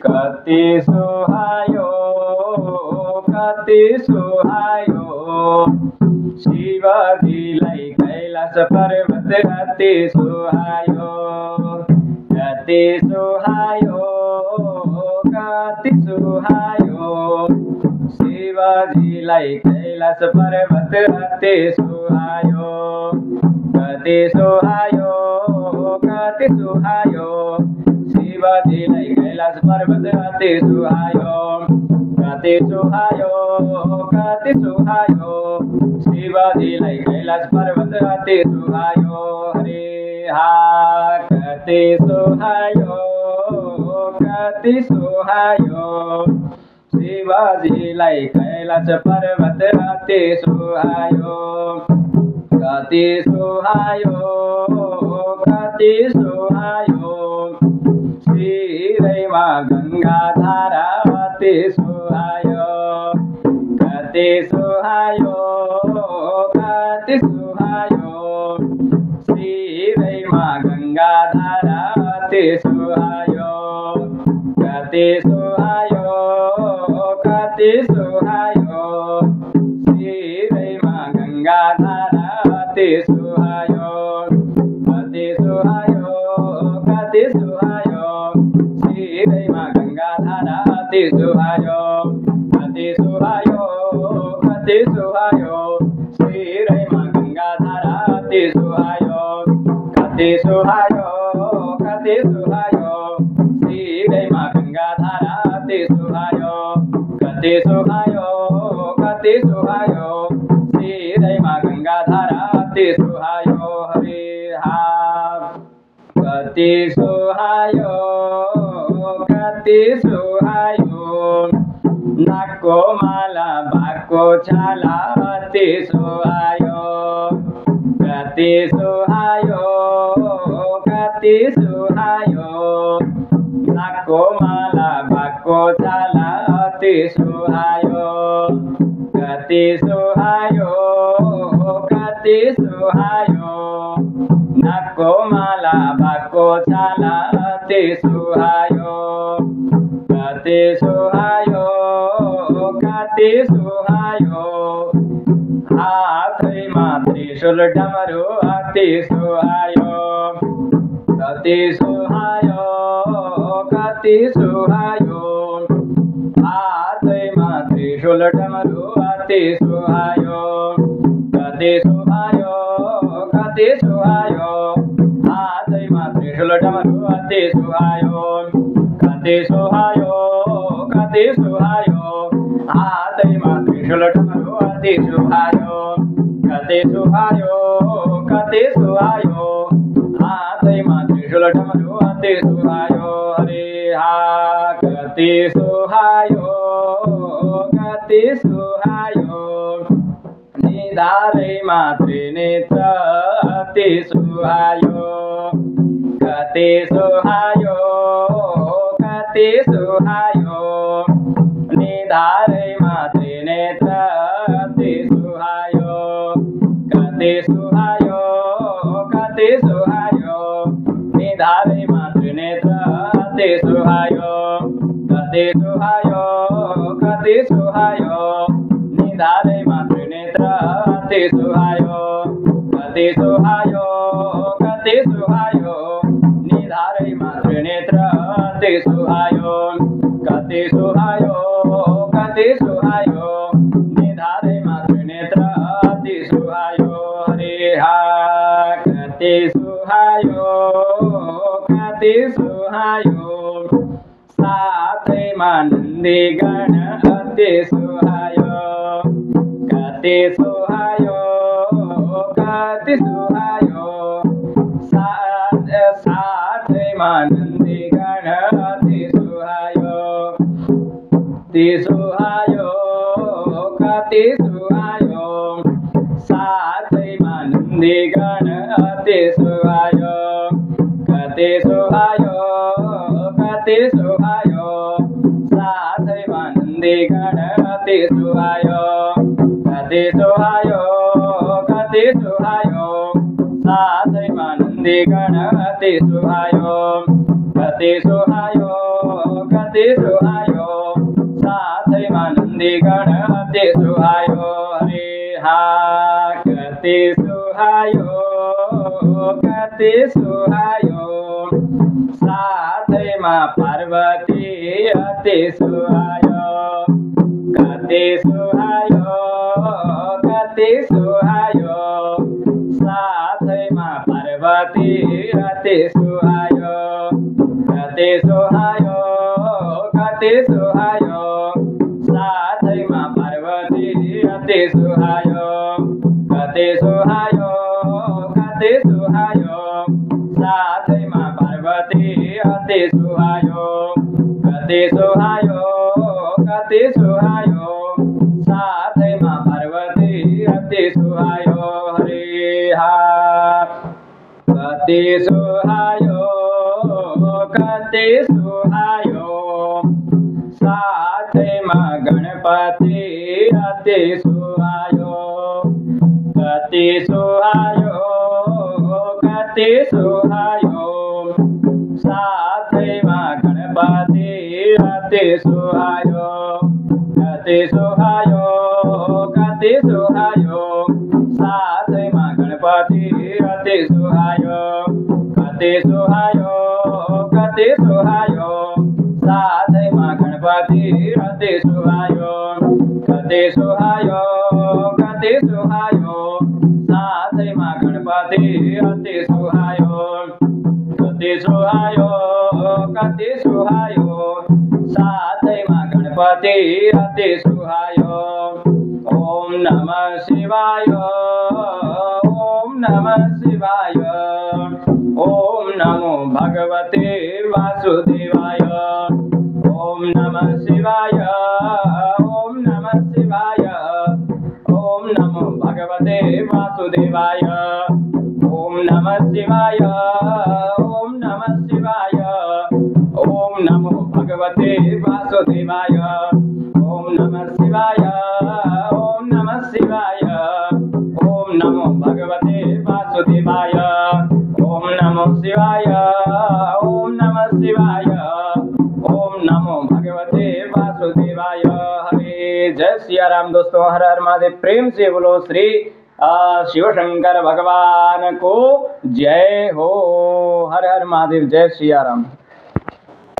कति सुहायो शिवजीलाई कैलाश पर्वत कति सुहायो शिवजीलाई कैलाश पर्वत कति सुहायो शिवजीलाई कैलाश पर्वत कति सुहायो शिवजीलाई कैलाश पर्वत कति सुहायो हरे हा कति सुहायो शिवजीलाई कैलाश पर्वत कति सुहायो श्रीरैमा गंगा धारा कति सुहायो श्रीरैमा गंगा धारा कति सुहायो श्रीरैमा गंगा धारा कति सुहायो श्रीरैमा गंगा धारा कति सुहायो श्रीरैमा गंगा धारा कति सुहायो श्रीरैमा गंगा धारा कति सुहायो श्रीरैमा गंगा धारा कति सुहायो हरे हा कति सुहायो नाको माला बाको छाला कति सुहायो नाको माला बाको छाला कति सुहायो नाको माला बाको छाला कति सुहायो हातैमा त्रिशूल डमरू कति सुहायो हातैमा त्रिशूल डमरू कति सुहायो हातैमा त्रिशूल डमरू कति सुहायो हातैमा त्रिशूल डमरू कति सुहायो हातैमा त्रिशूल डमरू कति सुहायो हरे हा कति सुहायो निधारैमा त्रिनेत्र कति सुहायो निधारैमा त्रिनेत्र कति सुहायो निधारैमा त्रिनेत्र कति सुहायो निधारैमा त्रिनेत्र कति सुहायो निधारैमा त्रिनेत्र कति सुहायो निधारैमा त्रिनेत्र कति सुहायो हरे हा कति सुहायो साथैमा नन्दी गण कति सुहायो साथैमा नन्दी गण कति सुहायो साथैमा नन्दी गण कति सुहायो साथैमा नन्दी गण कति सुहायो साथैमा नन्दी गण कति सुहायो कति सुहायो साथैमा नन्दी गणपति सुहायो हरे हा कति सुहायो साथैमा पार्वती अति सुहायो कति सुहायो साथैमा पार्वती अति सुहायो कति सुहायो साथैमा पार्वती अति सुहायो कति सुहायो साथैमा पार्वती अति सुहायो कति सुहायो साथैमा पार्वती अति सुहायो हरे हा कति सुहायो साथैमा गणपति अति सुहायो कति सुहायो साथैमा गणपति अति सुहायो कति सुहायो साथैमा गणपति अति सुहायो कति सुहायो साथैमा गणपति अति सुहायो कति सुहायो साथैमा गणपति अति सुहायो कति सुहायो साथैमा गणपति अति सुहायो ओम नमः शिवाय ओम नमो भगवते वासुदेवाय ओम नमः शिवाय ओम नमो भगवते वासुदेवाय ओम नमः शिवाय ओम नमो भगवते वासुदेवाय ओम नमः शिवाय ओम नमो भगवते वासुदेवाय ओम नमो शिवाय ओम नमो भगवते वासुदेवाय हरे जय सिया राम। दोस्तों हर हर महादेव। प्रेम से बोलो श्री शिव शंकर भगवान को जय हो। हर हर महादेव। जय सिया राम।